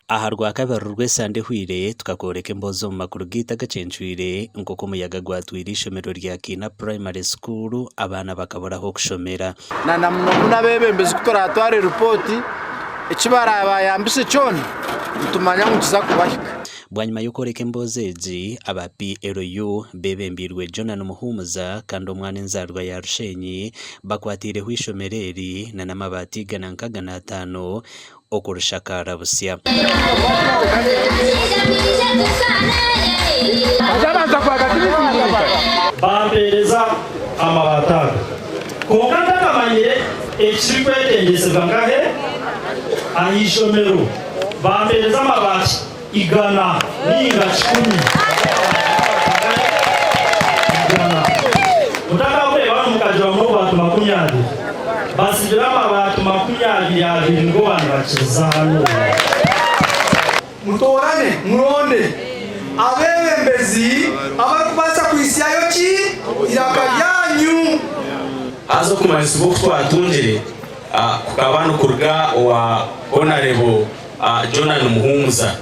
aha rwakabiri rwesande hwire tukakoreka imbozo mu makuru gita gacencuire nk'uko umuyaga gwatwira ishomero rya Kina Primary School abana bakaboraho kushomera na bebembeze kutoratware report ikibara yambise cyone utumanya nkukiza kubahika bwanyuma yukoreka imbozezi aba PLU bebembirwe Jonathan Muhumuza kandi umwana inzarwa ya Rushenyi bakwatire hwishomereri na namabati gana 5 okurushakara busya bampereza amabataga kokanda kamanyire ekirikwetengesebwa ngahe ahishomero bampereza amabati igana ninga 10 mutakakureba mukajwa mu bantu 20 basigira amabati 20 ngo bana bakiza hano mutorane muronde abebembezi abakubasa kwisiyayo ki irakajyanyu azo kumanisa uko twatundire kukabano kurga wa Honorable Jonathan Muhumuza.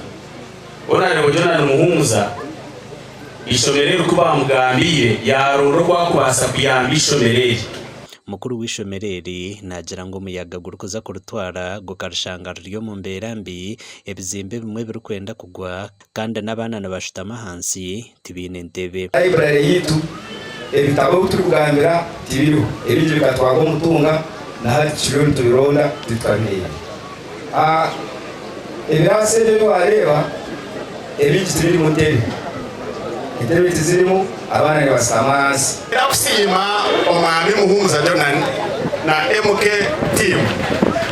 Honorable Jonathan Muhumuza ishomereri kuba mugambire yaroro kwa kubasa kuyamba ishomereri mukuru w'ishomereri nagira ngo umuyaga gurukoza kurutwara gukarshanga ryo mu mberambi ebizimbe bimwe birukwenda kugwa kandi n'abana nabashitama hansi tibine ndebe library yitu ebitabo turugambira tibiru ebije bikatwago mutunga na hati chiloni tubironda tutwaniye ebirase byo bareba ebije tibiri mutebe itebe tizirimo abana ni basamansi ndakusima omwami Muhumuza Jonathan na MK team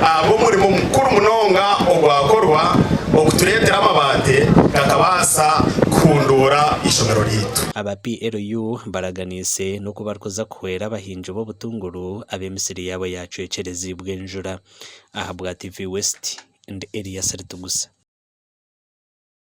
abo muri mu mukuru munonga ogwakorwa okuturetera amabate kakabasa kundura ishomero ryitu aba PLU baraganise no kubarkoza kwera abahinjo bo butunguru abemisiri yabo yacu ecerezi bwenjura aha bwa TV West and Elias Ritugusa.